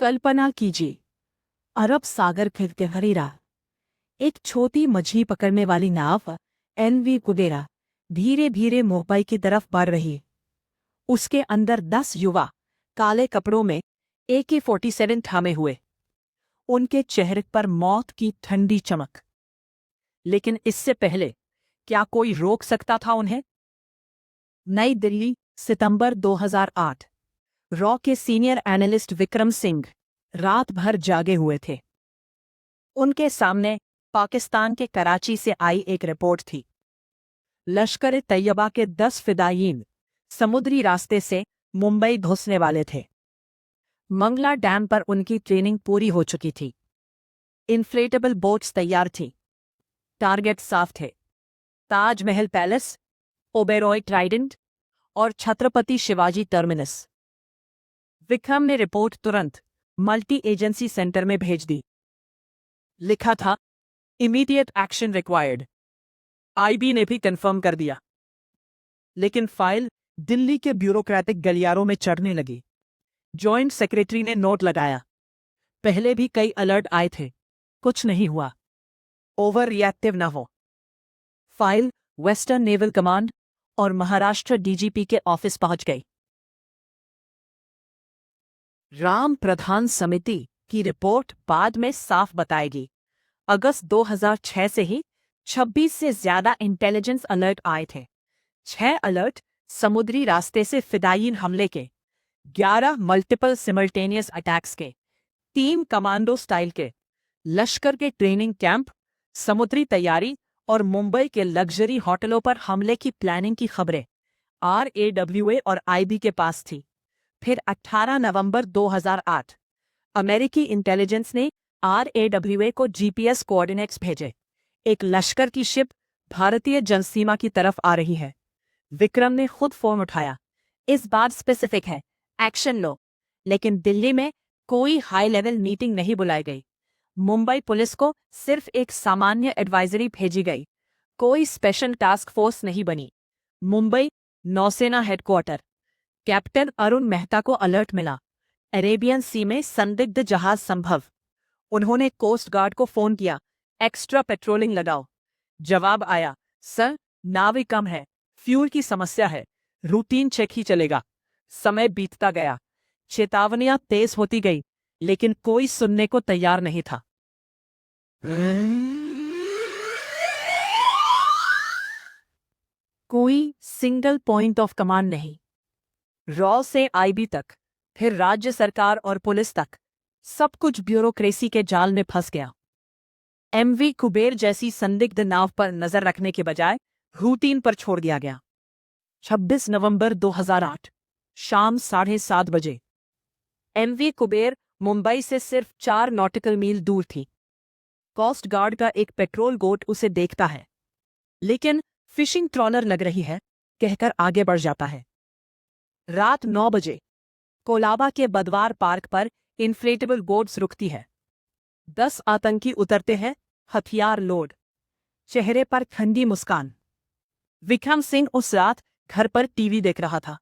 कल्पना कीजिए, अरब सागर फिरते भरी राह, एक छोटी मछली पकड़ने वाली नाव एनवी कुबेरा धीरे धीरे मुंबई की तरफ बढ़ रही। उसके अंदर 10 युवा काले कपड़ों में AK-47 थामे हुए, उनके चेहरे पर मौत की ठंडी चमक। लेकिन इससे पहले क्या कोई रोक सकता था उन्हें? नई दिल्ली, सितंबर 2008। रॉ के सीनियर एनालिस्ट विक्रम सिंह रात भर जागे हुए थे। उनके सामने पाकिस्तान के कराची से आई एक रिपोर्ट थी। लश्कर तैयबा के 10 फिदायीन समुद्री रास्ते से मुंबई घुसने वाले थे। मंगला डैम पर उनकी ट्रेनिंग पूरी हो चुकी थी। इन्फ्लेटेबल बोट्स तैयार थी। टारगेट साफ थे: ताजमहल पैलेस, ओबेरॉय ट्राइडेंट और छत्रपति शिवाजी टर्मिनस। विक्रम ने रिपोर्ट तुरंत मल्टी एजेंसी सेंटर में भेज दी। लिखा था, इमीडिएट एक्शन रिक्वायर्ड। IB ने भी कंफर्म कर दिया। लेकिन फाइल दिल्ली के ब्यूरोक्रेटिक गलियारों में चढ़ने लगी। जॉइंट सेक्रेटरी ने नोट लगाया, पहले भी कई अलर्ट आए थे, कुछ नहीं हुआ। ओवर रिएक्टिव न हो। फाइल वेस्टर्न नेवल कमांड और महाराष्ट्र DGP के ऑफिस पहुंच गई। राम प्रधान समिति की रिपोर्ट बाद में साफ बताएगी। अगस्त 2006 से ही 26 से ज्यादा इंटेलिजेंस अलर्ट आए थे। 6 अलर्ट समुद्री रास्ते से फिदायीन हमले के, 11 मल्टीपल सिमल्टेनियस अटैक्स के, 3 कमांडो स्टाइल के, लश्कर के ट्रेनिंग कैंप, समुद्री तैयारी और मुंबई के लग्जरी होटलों पर हमले की प्लानिंग की खबरें RAWA और IB के पास थी। फिर 18 नवंबर 2008 अमेरिकी इंटेलिजेंस ने RAWA को GPS कोऑर्डिनेट्स भेजे। एक लश्कर की शिप भारतीय जनसीमा की तरफ आ रही है। विक्रम ने खुद फोन उठाया, इस बार स्पेसिफिक है, एक्शन लो। लेकिन दिल्ली में कोई हाई लेवल मीटिंग नहीं बुलाई गई। मुंबई पुलिस को सिर्फ एक सामान्य एडवाइजरी भेजी गई। कोई स्पेशल टास्क फोर्स नहीं बनी। मुंबई नौसेना हेडक्वार्टर कैप्टन अरुण मेहता को अलर्ट मिला, अरेबियन सी में संदिग्ध जहाज संभव। उन्होंने कोस्ट गार्ड को फोन किया, एक्स्ट्रा पेट्रोलिंग लगाओ। जवाब आया, सर नावी कम है, फ्यूल की समस्या है, रूटीन चेक ही चलेगा। समय बीतता गया, चेतावनियां तेज होती गई, लेकिन कोई सुनने को तैयार नहीं था। कोई सिंगल पॉइंट ऑफ कमांड नहीं। रॉ से IB तक, फिर राज्य सरकार और पुलिस तक, सब कुछ ब्यूरोक्रेसी के जाल में फंस गया। MV कुबेर जैसी संदिग्ध नाव पर नजर रखने के बजाय रूटीन पर छोड़ दिया गया। 26 नवंबर 2008 शाम 7:30 बजे MV कुबेर मुंबई से सिर्फ 4 नॉटिकल मील दूर थी। कोस्ट गार्ड का एक पेट्रोल बोट उसे देखता है, लेकिन फिशिंग ट्रॉलर लग रही है कहकर आगे बढ़ जाता है। रात 9 बजे कोलाबा के बदवार पार्क पर इन्फ्लेटेबल बोट्स रुकती है। 10 आतंकी उतरते हैं, हथियार लोड, चेहरे पर ठंडी मुस्कान। विक्रम सिंह उस रात घर पर टीवी देख रहा था।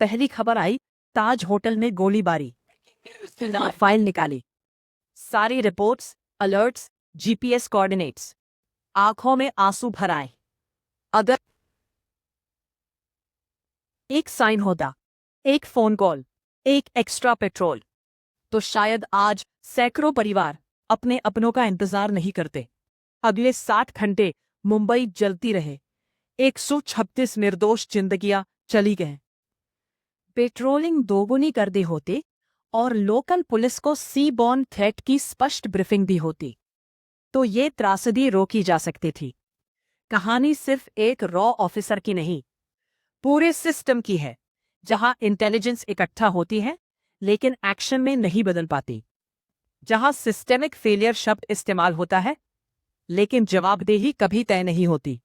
पहली खबर आई, ताज होटल में गोलीबारी। फाइल निकाली, सारी रिपोर्ट्स, अलर्ट्स, GPS कोऑर्डिनेट्स। आंखों में आंसू भर आए। अगर एक साइन होता, एक फोन कॉल, एक एक्स्ट्रा पेट्रोल, तो शायद आज सैकड़ों परिवार अपने अपनों का इंतजार नहीं करते। अगले 60 घंटे मुंबई जलती रहे। 136 निर्दोष जिंदगियां चली गए। पेट्रोलिंग दोगुनी कर दी होती और लोकल पुलिस को सी बॉर्न थ्रेट की स्पष्ट ब्रीफिंग दी होती, तो ये त्रासदी रोकी जा सकती थी। कहानी सिर्फ एक रॉ ऑफिसर की नहीं, पूरे सिस्टम की है, जहां इंटेलिजेंस इकट्ठा होती है लेकिन एक्शन में नहीं बदल पाती। जहां सिस्टेमिक फेलियर शब्द इस्तेमाल होता है लेकिन जवाबदेही कभी तय नहीं होती।